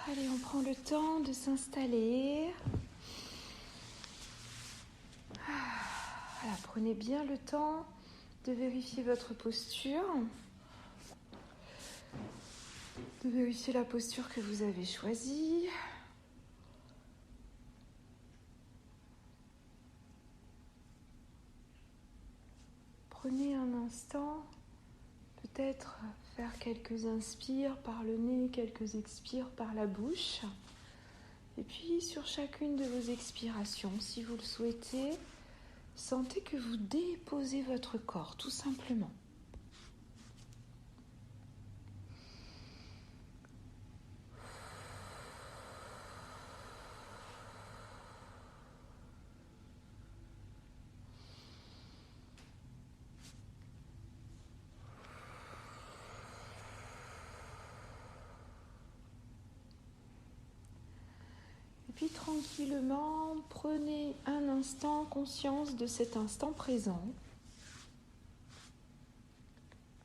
Allez, on prend le temps de s'installer. Voilà, prenez bien le temps de vérifier votre posture, de vérifier la posture que vous avez choisie. Prenez un instant, peut-être faire quelques inspires par le nez, quelques expires par la bouche. Et puis sur chacune de vos expirations, si vous le souhaitez, sentez que vous déposez votre corps, tout simplement. Puis tranquillement, prenez un instant conscience de cet instant présent.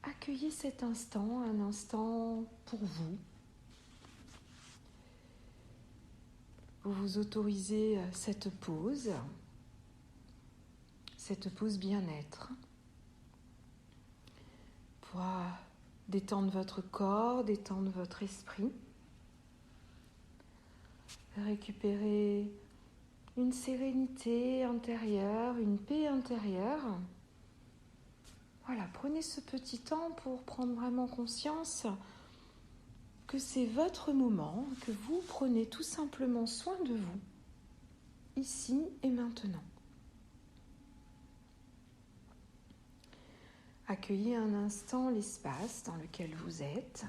Accueillez cet instant, un instant pour vous. Vous vous autorisez cette pause bien-être, pour détendre votre corps, détendre votre esprit. Récupérer une sérénité intérieure, une paix intérieure. Voilà, prenez ce petit temps pour prendre vraiment conscience que c'est votre moment, que vous prenez tout simplement soin de vous, ici et maintenant. Accueillez un instant l'espace dans lequel vous êtes,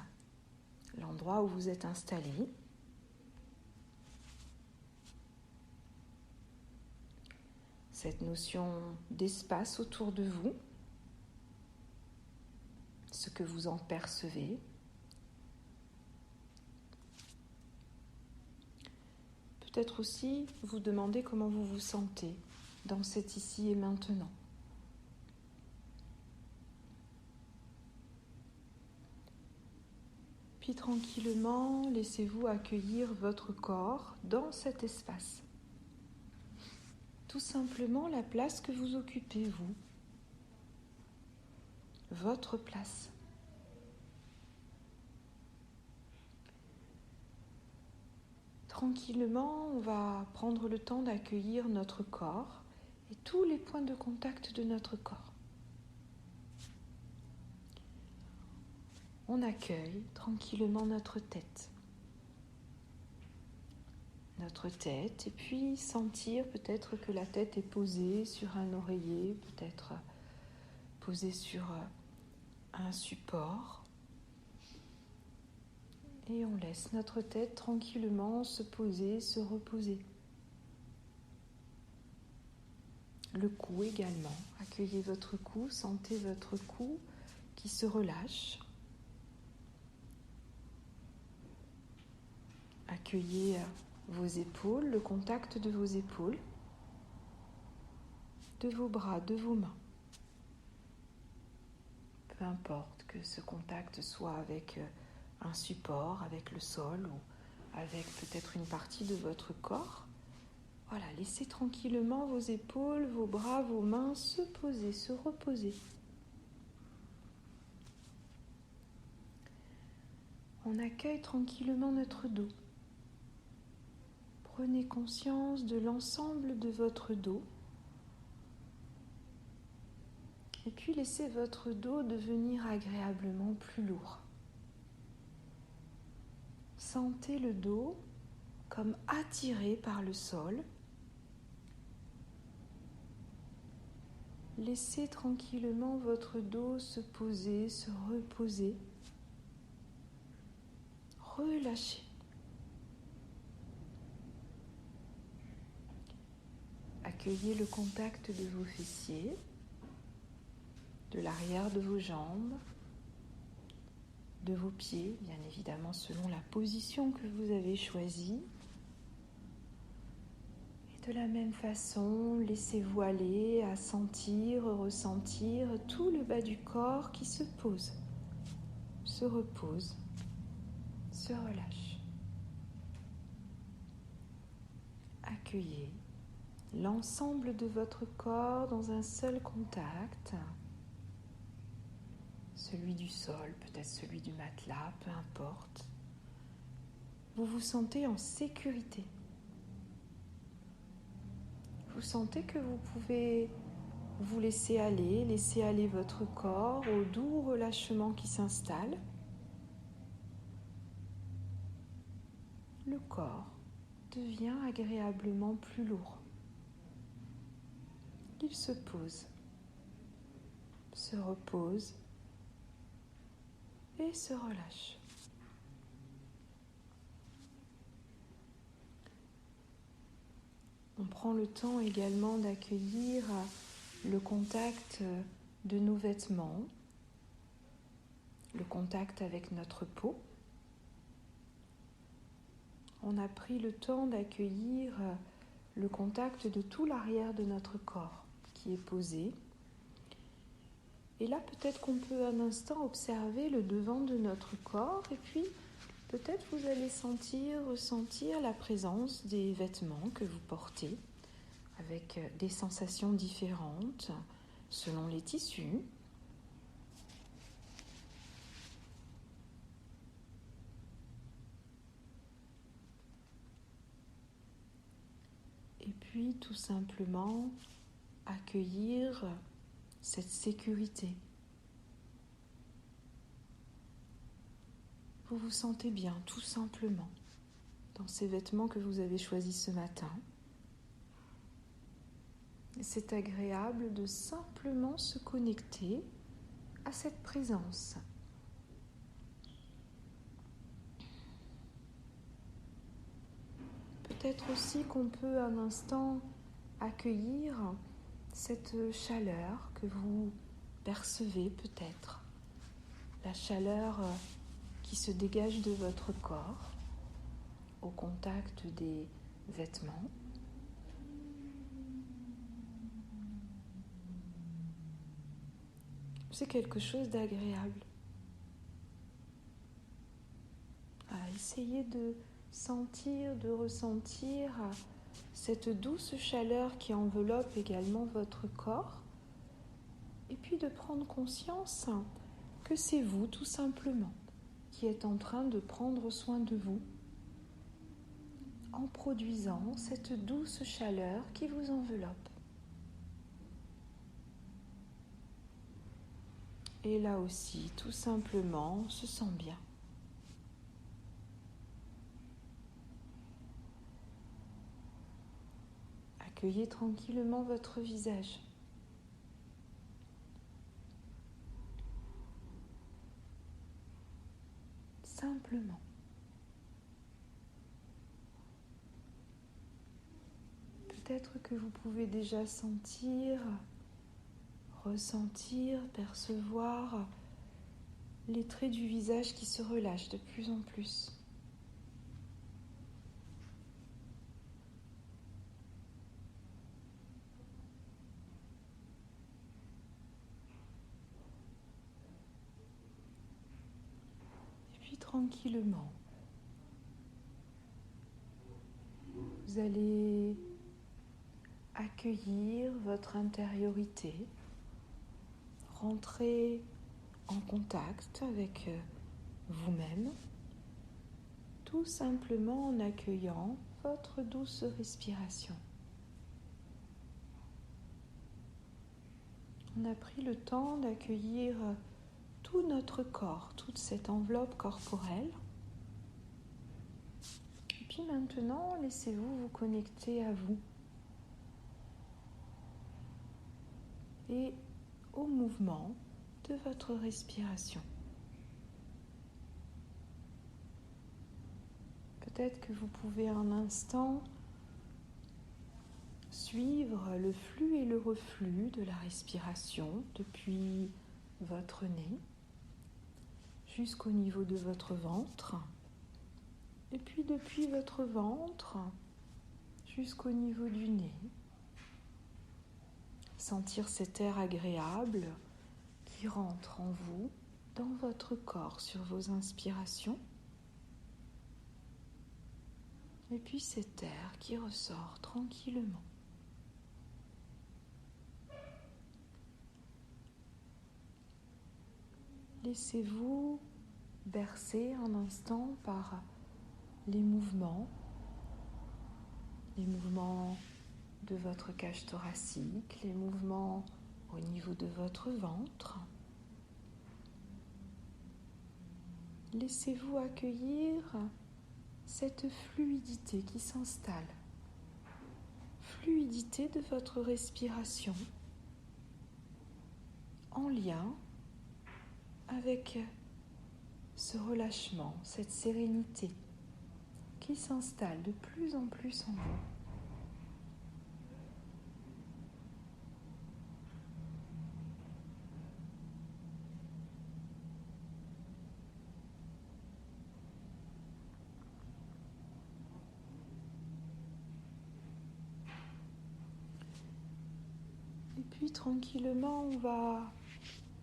l'endroit où vous êtes installé. Cette notion d'espace autour de vous, ce que vous en percevez. Peut-être aussi vous demander comment vous vous sentez dans cet ici et maintenant. Puis tranquillement, laissez-vous accueillir votre corps dans cet espace. Tout simplement la place que vous occupez, vous. Votre place. Tranquillement, on va prendre le temps d'accueillir notre corps et tous les points de contact de notre corps. On accueille tranquillement notre tête. Et puis sentir peut-être que la tête est posée sur un oreiller, peut-être posée sur un support. Et on laisse notre tête tranquillement se poser, se reposer. Le cou également. Accueillez votre cou, sentez votre cou qui se relâche. Accueillez vos épaules, le contact de vos épaules, de vos bras, de vos mains. Peu importe que ce contact soit avec un support, avec le sol ou avec peut-être une partie de votre corps. Voilà, laissez tranquillement vos épaules, vos bras, vos mains se poser, se reposer. On accueille tranquillement notre dos. Prenez conscience de l'ensemble de votre dos. Et puis laissez votre dos devenir agréablement plus lourd. Sentez le dos comme attiré par le sol. Laissez tranquillement votre dos se poser, se reposer. Relâchez. Accueillez le contact de vos fessiers, de l'arrière de vos jambes, de vos pieds, bien évidemment selon la position que vous avez choisie. Et de la même façon, laissez-vous aller à sentir, ressentir tout le bas du corps qui se pose, se repose, se relâche. accueillez l'ensemble de votre corps dans un seul contact, celui du sol, peut-être celui du matelas, peu importe. Vous vous sentez en sécurité. Vous sentez que vous pouvez vous laisser aller votre corps au doux relâchement qui s'installe. Le corps devient agréablement plus lourd. Il se pose, se repose et se relâche. On prend le temps également d'accueillir le contact de nos vêtements, le contact avec notre peau. On a pris le temps d'accueillir le contact de tout l'arrière de notre corps qui est posé. Et là, peut-être qu'on peut un instant observer le devant de notre corps et puis peut-être vous allez ressentir la présence des vêtements que vous portez avec des sensations différentes selon les tissus. Et puis tout simplement accueillir cette sécurité. Vous vous sentez bien, tout simplement, dans ces vêtements que vous avez choisis ce matin. Et c'est agréable de simplement se connecter à cette présence. Peut-être aussi qu'on peut un instant accueillir cette chaleur que vous percevez peut-être, la chaleur qui se dégage de votre corps au contact des vêtements. C'est quelque chose d'agréable. Essayez de sentir, de ressentir cette douce chaleur qui enveloppe également votre corps et puis de prendre conscience que c'est vous tout simplement qui êtes en train de prendre soin de vous en produisant cette douce chaleur qui vous enveloppe. Et là aussi, tout simplement, on se sent bien. Accueillez tranquillement votre visage. Simplement. Peut-être que vous pouvez déjà sentir, ressentir, percevoir les traits du visage qui se relâchent de plus en plus. Et puis tranquillement, vous allez accueillir votre intériorité, rentrer en contact avec vous-même, tout simplement en accueillant votre douce respiration. On a pris le temps d'accueillir tout notre corps, toute cette enveloppe corporelle. Et puis maintenant, laissez-vous vous connecter à vous et au mouvement de votre respiration. Peut-être que vous pouvez un instant suivre le flux et le reflux de la respiration depuis votre nez jusqu'au niveau de votre ventre et puis depuis votre ventre jusqu'au niveau du nez. Sentir cet air agréable qui rentre en vous, dans votre corps sur vos inspirations Et puis cet air qui ressort tranquillement. Laissez-vous bercer un instant par les mouvements de votre cage thoracique, les mouvements au niveau de votre ventre. Laissez-vous accueillir cette fluidité qui s'installe, fluidité de votre respiration en lien avec ce relâchement, cette sérénité qui s'installe de plus en plus en vous. Et puis tranquillement, on va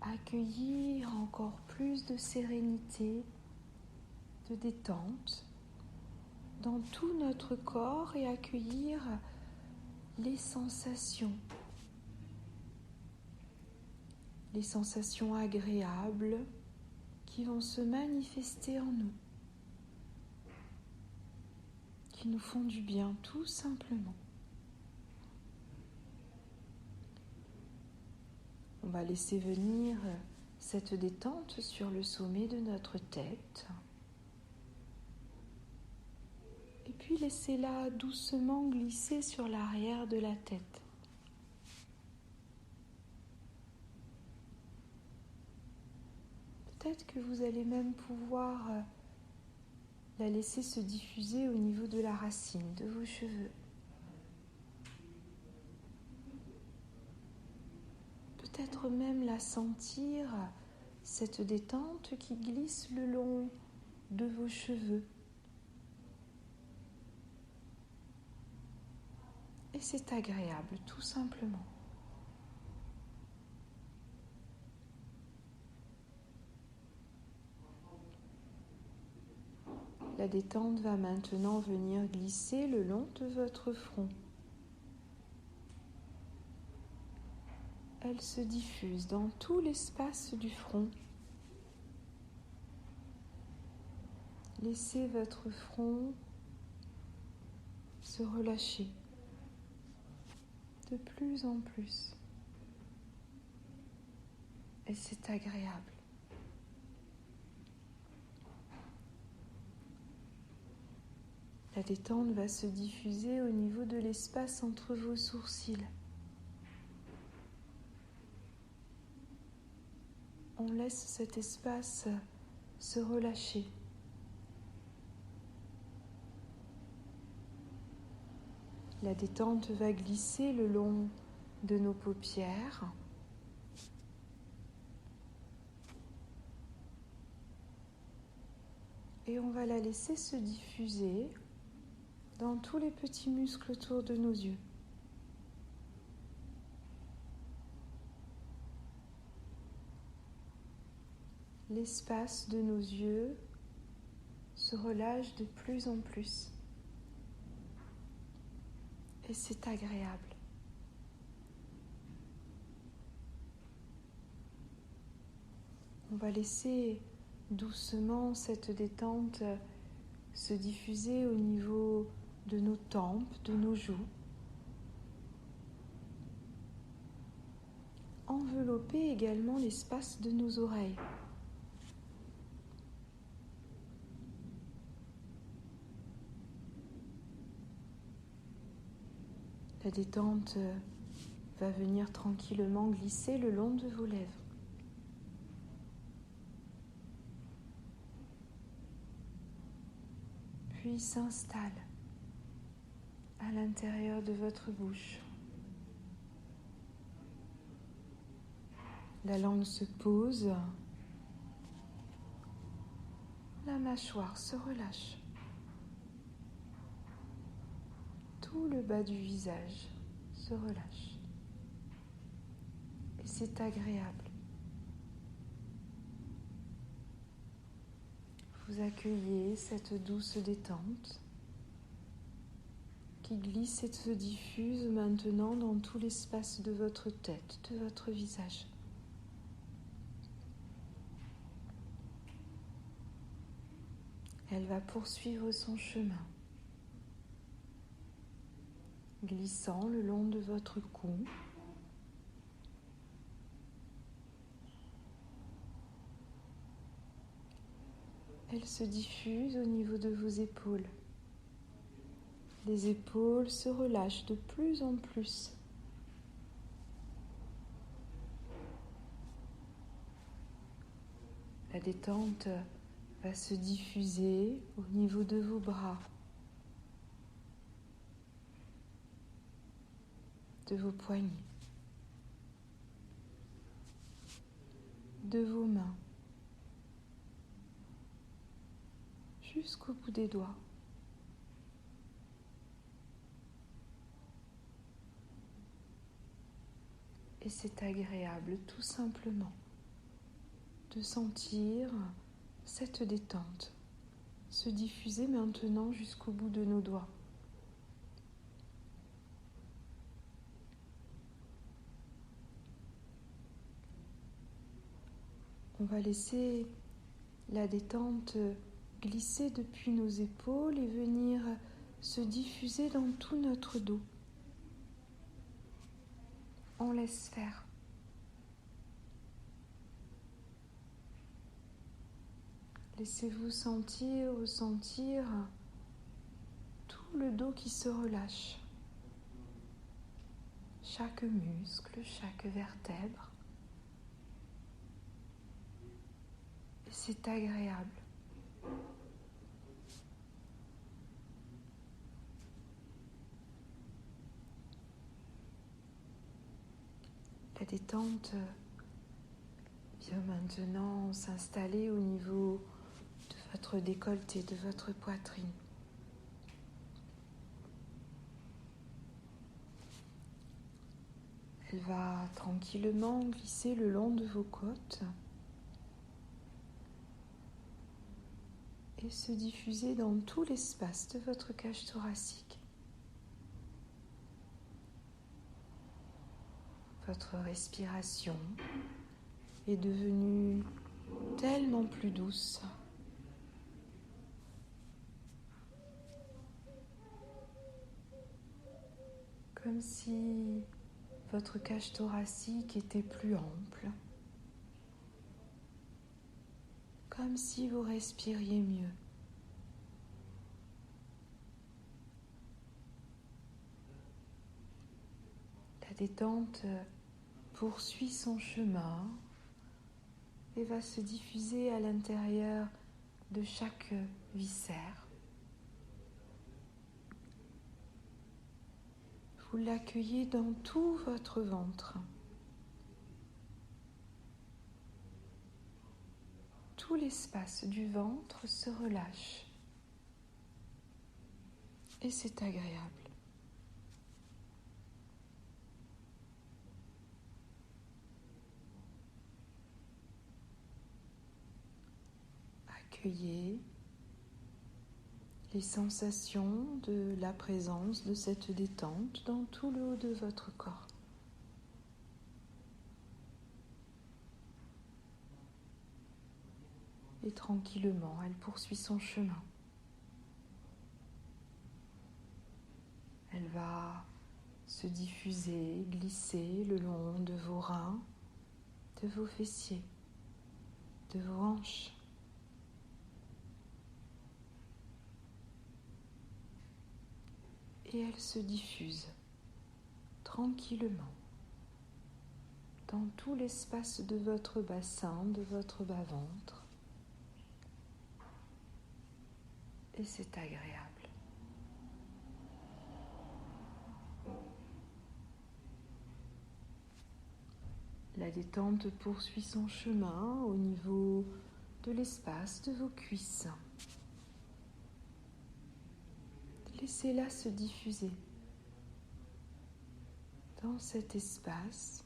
accueillir encore plus de sérénité, de détente dans tout notre corps et accueillir les sensations agréables qui vont se manifester en nous, qui nous font du bien tout simplement. On va laisser venir cette détente sur le sommet de notre tête. Et puis laissez-la doucement glisser sur l'arrière de la tête. Peut-être que vous allez même pouvoir la laisser se diffuser au niveau de la racine de vos cheveux. Peut-être même la sentir, cette détente qui glisse le long de vos cheveux. Et c'est agréable, tout simplement. La détente va maintenant venir glisser le long de votre front. Elle se diffuse dans tout l'espace du front. Laissez votre front se relâcher de plus en plus. Et c'est agréable. La détente va se diffuser au niveau de l'espace entre vos sourcils. On laisse cet espace se relâcher. La détente va glisser le long de nos paupières. Et on va la laisser se diffuser dans tous les petits muscles autour de nos yeux. L'espace de nos yeux se relâche de plus en plus. Et c'est agréable. On va laisser doucement cette détente se diffuser au niveau de nos tempes, de nos joues. Envelopper également l'espace de nos oreilles. La détente va venir tranquillement glisser le long de vos lèvres. Puis s'installe à l'intérieur de votre bouche. La langue se pose, la mâchoire se relâche. Tout le bas du visage se relâche. Et c'est agréable. Vous accueillez cette douce détente qui glisse et se diffuse maintenant dans tout l'espace de votre tête, de votre visage. Elle va poursuivre son chemin, glissant le long de votre cou. Elle se diffuse au niveau de vos épaules. Les épaules se relâchent de plus en plus. La détente va se diffuser au niveau de vos bras, de vos poignets, de vos mains, jusqu'au bout des doigts. Et c'est agréable tout simplement de sentir cette détente se diffuser maintenant jusqu'au bout de nos doigts. On va laisser la détente glisser depuis nos épaules et venir se diffuser dans tout notre dos. On laisse faire. Laissez-vous ressentir tout le dos qui se relâche. Chaque muscle, chaque vertèbre. Et c'est agréable. La détente vient maintenant s'installer au niveau de votre décolleté, de votre poitrine. Elle va tranquillement glisser le long de vos côtes et se diffuser dans tout l'espace de votre cage thoracique. Votre respiration est devenue tellement plus douce. Comme si votre cage thoracique était plus ample. Comme si vous respiriez mieux. La détente poursuit son chemin et va se diffuser à l'intérieur de chaque viscère. Vous l'accueillez dans tout votre ventre. Tout l'espace du ventre se relâche et c'est agréable. Accueillez les sensations de la présence de cette détente dans tout le haut de votre corps. Et tranquillement, elle poursuit son chemin. Elle va se diffuser, glisser le long de vos reins, de vos fessiers, de vos hanches. Et elle se diffuse tranquillement dans tout l'espace de votre bassin, de votre bas-ventre. Et c'est agréable. La détente poursuit son chemin au niveau de l'espace de vos cuisses. Laissez-la se diffuser dans cet espace.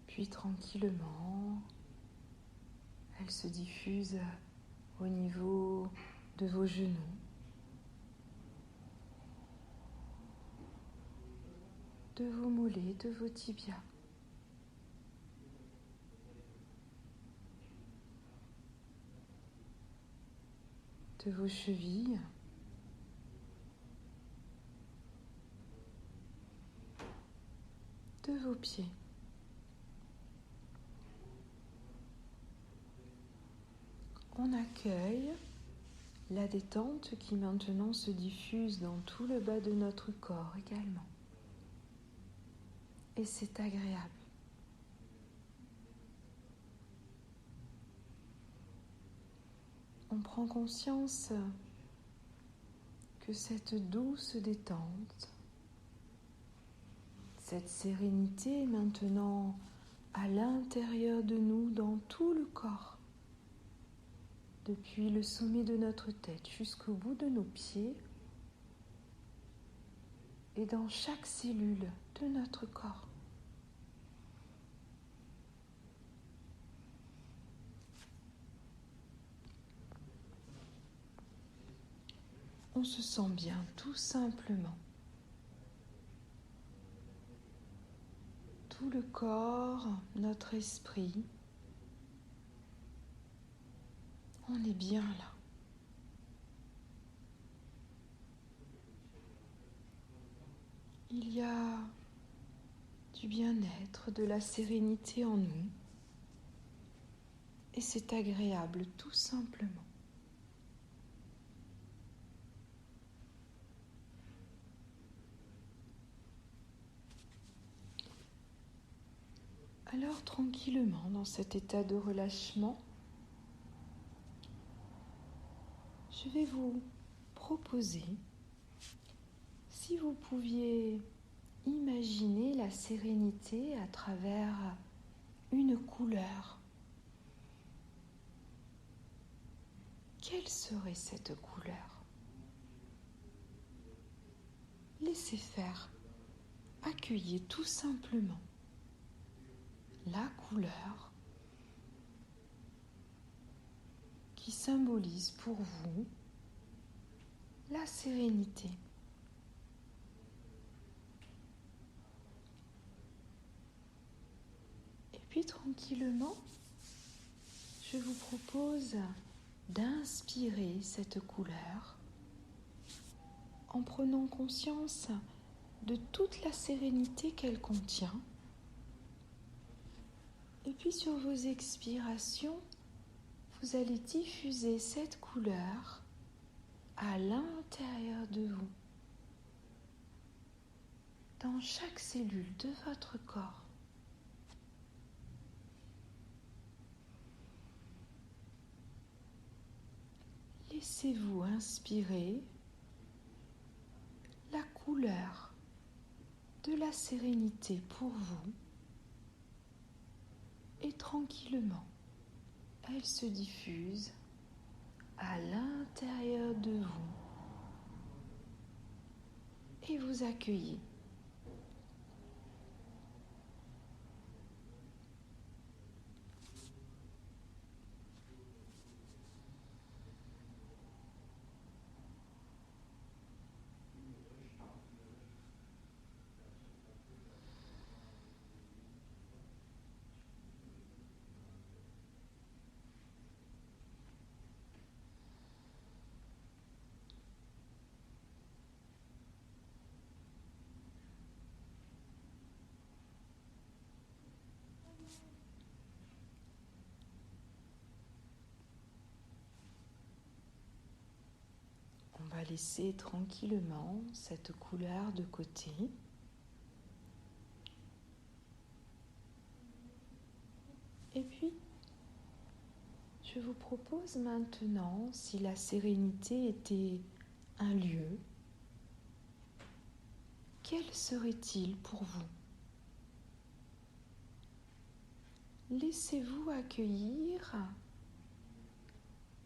Puis tranquillement, elle se diffuse au niveau de vos genoux, de vos mollets, de vos tibias. De vos chevilles, de vos pieds. On accueille la détente qui maintenant se diffuse dans tout le bas de notre corps également. Et c'est agréable. On prend conscience que cette douce détente, cette sérénité est maintenant à l'intérieur de nous, dans tout le corps, depuis le sommet de notre tête jusqu'au bout de nos pieds et dans chaque cellule de notre corps. On se sent bien, tout simplement. Tout le corps, notre esprit, on est bien là. Il y a du bien-être, de la sérénité en nous. Et c'est agréable, tout simplement. Alors, tranquillement, dans cet état de relâchement, je vais vous proposer, si vous pouviez imaginer la sérénité à travers une couleur. Quelle serait cette couleur ? Laissez faire, accueillez tout simplement la couleur qui symbolise pour vous la sérénité. Et puis tranquillement, je vous propose d'inspirer cette couleur en prenant conscience de toute la sérénité qu'elle contient. Et puis sur vos expirations, vous allez diffuser cette couleur à l'intérieur de vous, dans chaque cellule de votre corps. Laissez-vous inspirer la couleur de la sérénité pour vous et tranquillement, elle se diffuse à l'intérieur de vous et vous accueillez. On va laisser tranquillement cette couleur de côté. Et puis, je vous propose maintenant, si la sérénité était un lieu, quel serait-il pour vous ? Laissez-vous accueillir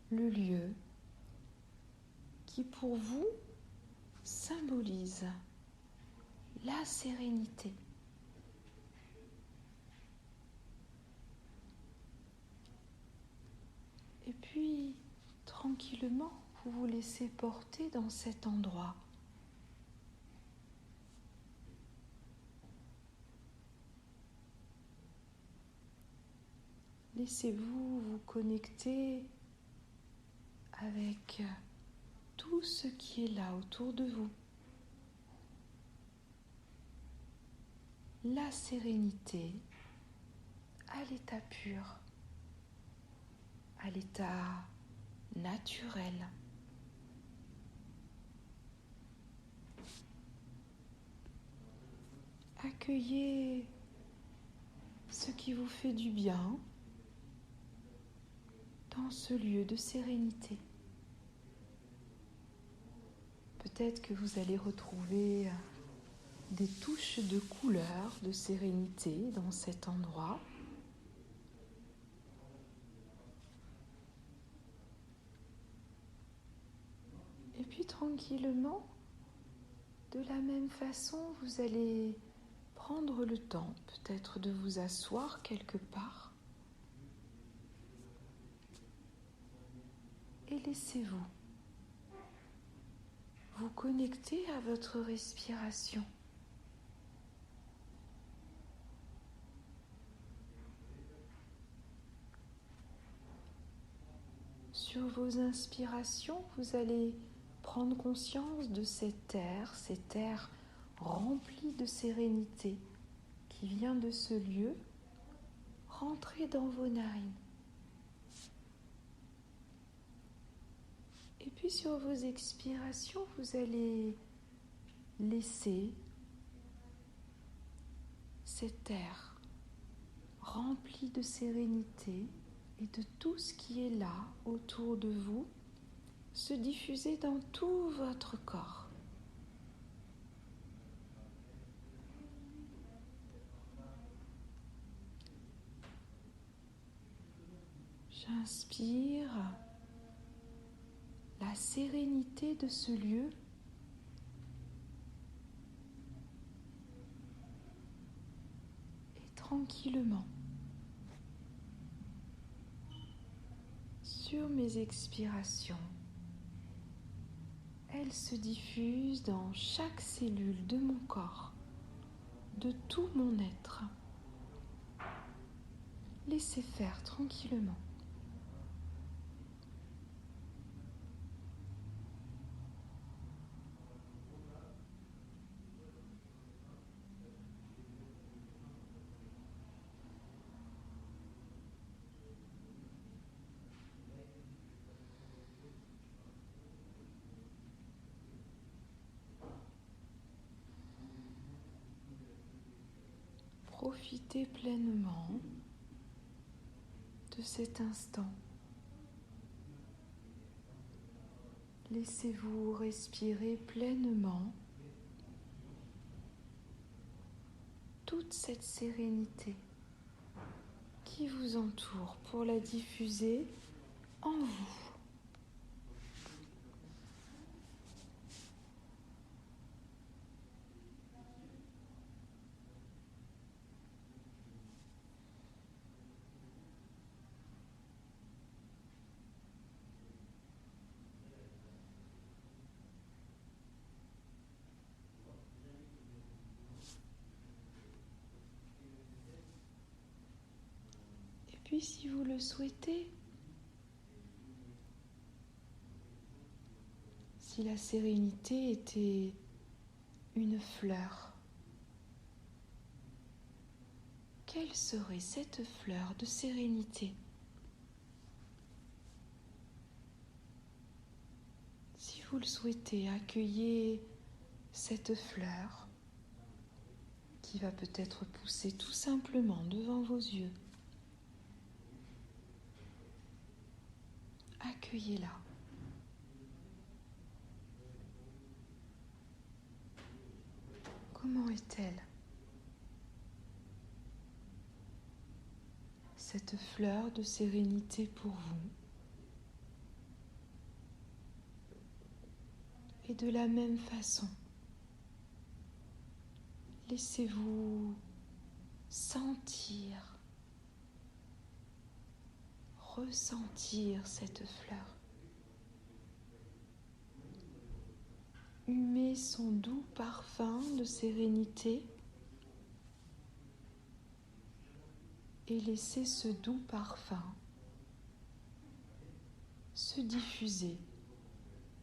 le lieu qui pour vous symbolise la sérénité. Et puis, tranquillement, vous vous laissez porter dans cet endroit. Laissez-vous vous connecter avec tout ce qui est là autour de vous. La sérénité à l'état pur, à l'état naturel. Accueillez ce qui vous fait du bien dans ce lieu de sérénité. Peut-être que vous allez retrouver des touches de couleur, de sérénité dans cet endroit. Et puis tranquillement, de la même façon, vous allez prendre le temps peut-être de vous asseoir quelque part et laissez-vous vous connecter à votre respiration. Sur vos inspirations, vous allez prendre conscience de cet air rempli de sérénité qui vient de ce lieu, rentrer dans vos narines. Et puis sur vos expirations, vous allez laisser cet air rempli de sérénité et de tout ce qui est là autour de vous se diffuser dans tout votre corps. J'inspire la sérénité de ce lieu et tranquillement, sur mes expirations, elles se diffusent dans chaque cellule de mon corps, de tout mon être. Laissez faire tranquillement. Profitez pleinement de cet instant. Laissez-vous respirer pleinement toute cette sérénité qui vous entoure pour la diffuser en vous. Puis, si vous le souhaitez, si la sérénité était une fleur, quelle serait cette fleur de sérénité? Si vous le souhaitez, accueillez cette fleur qui va peut-être pousser tout simplement devant vos yeux. Accueillez-la. Comment est-elle? Cette fleur de sérénité pour vous. Et de la même façon, laissez-vous sentir, ressentir cette fleur. Humez son doux parfum de sérénité et laissez ce doux parfum se diffuser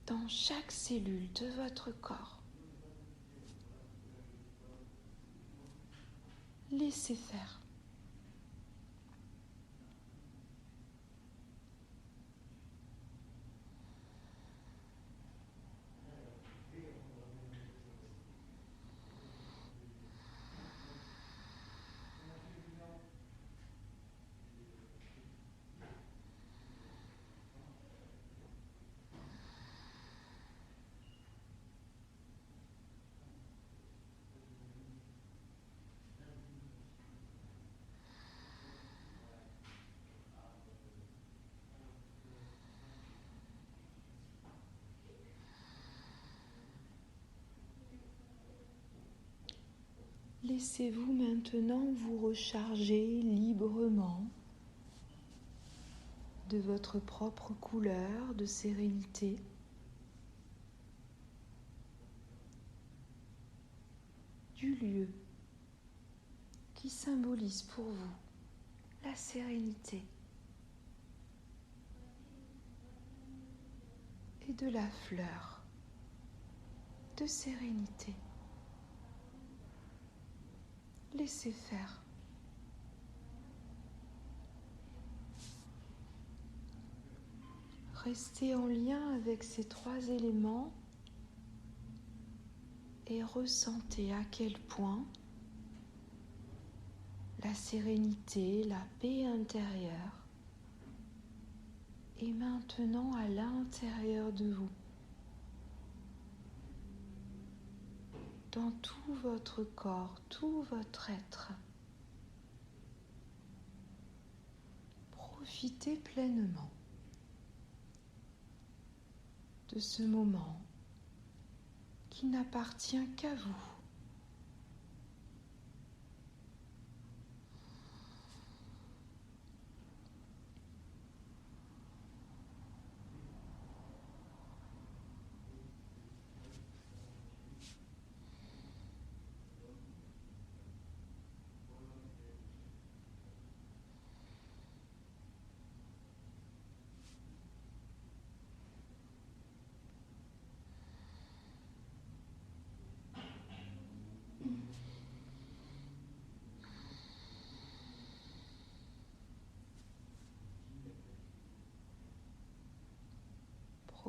dans chaque cellule de votre corps. Laissez faire. Laissez-vous maintenant vous recharger librement de votre propre couleur de sérénité. Du lieu qui symbolise pour vous la sérénité et de la fleur de sérénité. Laissez faire. Restez en lien avec ces trois éléments et ressentez à quel point la sérénité, la paix intérieure est maintenant à l'intérieur de vous, dans tout votre corps, tout votre être. Profitez pleinement de ce moment qui n'appartient qu'à vous.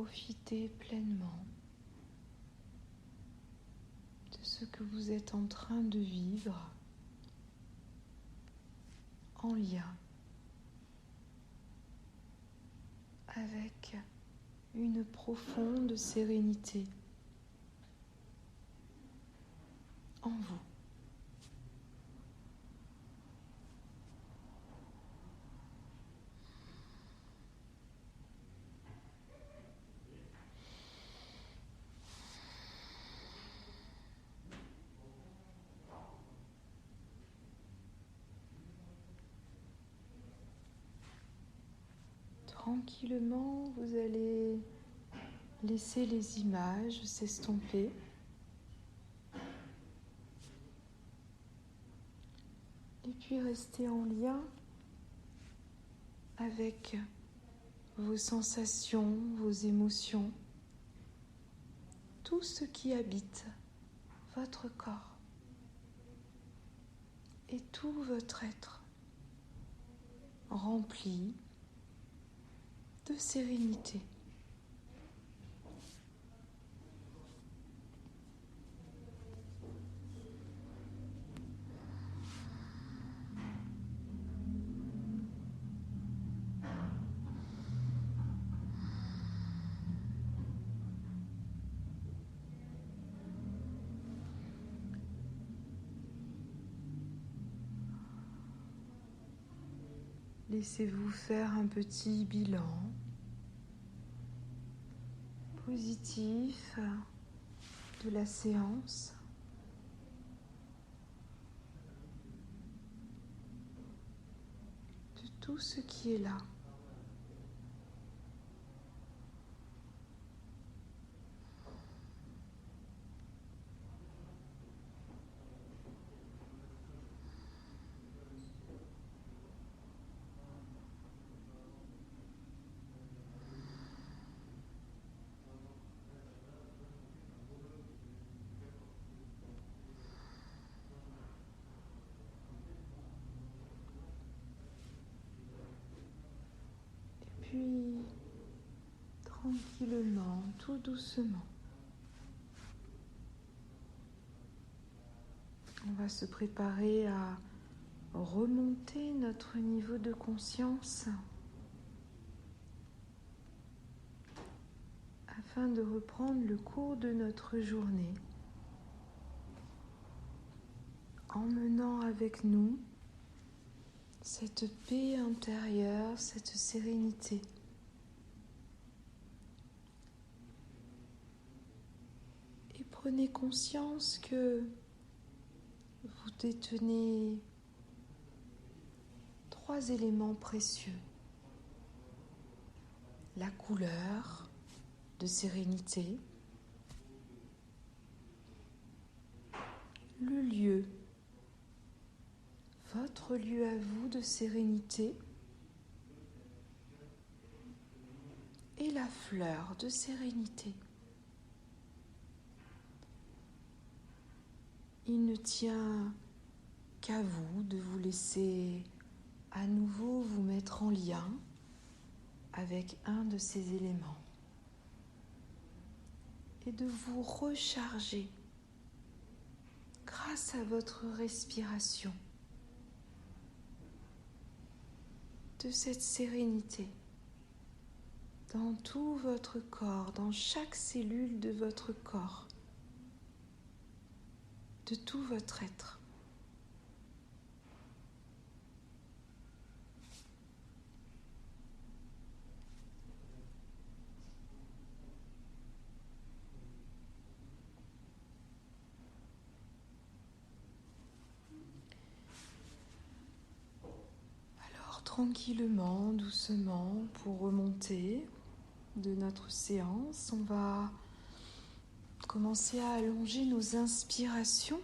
Profitez pleinement de ce que vous êtes en train de vivre en lien avec une profonde sérénité en vous. Tranquillement, vous allez laisser les images s'estomper. Et puis rester en lien avec vos sensations, vos émotions, tout ce qui habite votre corps et tout votre être rempli de sérénité. Laissez-vous faire un petit bilan positif de la séance. De tout ce qui est là. tranquillement, tout doucement. On va se préparer à remonter notre niveau de conscience afin de reprendre le cours de notre journée, emmenant avec nous cette paix intérieure, cette sérénité. Et prenez conscience que vous détenez 3 éléments précieux. La couleur de sérénité, le lieu, votre lieu à vous de sérénité, et la fleur de sérénité. Il ne tient qu'à vous de vous laisser à nouveau vous mettre en lien avec un de ces éléments et de vous recharger grâce à votre respiration de cette sérénité dans tout votre corps, dans chaque cellule de votre corps, de tout votre être. Alors tranquillement, doucement, pour remonter de notre séance, on va commencer à allonger nos inspirations.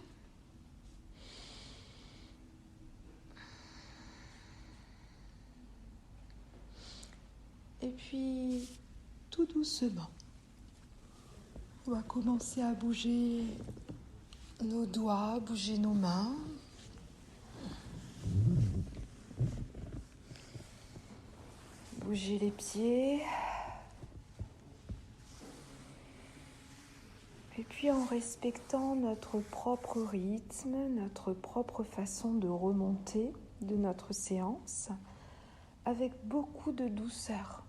Et puis, tout doucement, on va commencer à bouger nos doigts, bouger nos mains. Bouger les pieds. Et puis en respectant notre propre rythme, notre propre façon de remonter de notre séance, avec beaucoup de douceur.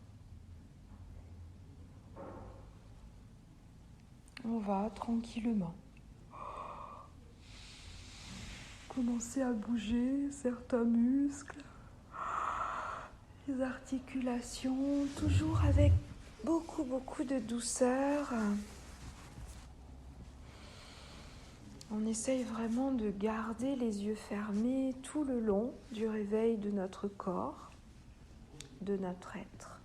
On va tranquillement commencer à bouger certains muscles, les articulations, toujours avec beaucoup de douceur. On essaye vraiment de garder les yeux fermés tout le long du réveil de notre corps, de notre être.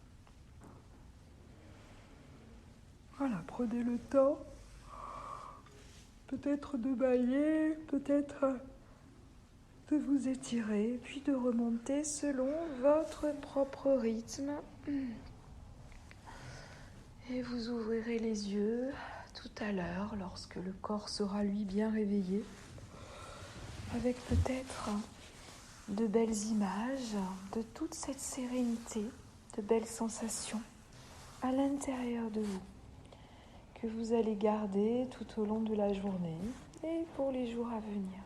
Voilà, prenez le temps, peut-être de bâiller, peut-être de vous étirer, puis de remonter selon votre propre rythme. Et vous ouvrirez les yeux tout à l'heure, lorsque le corps sera lui bien réveillé, avec peut-être de belles images, de toute cette sérénité, de belles sensations à l'intérieur de vous, que vous allez garder tout au long de la journée et pour les jours à venir.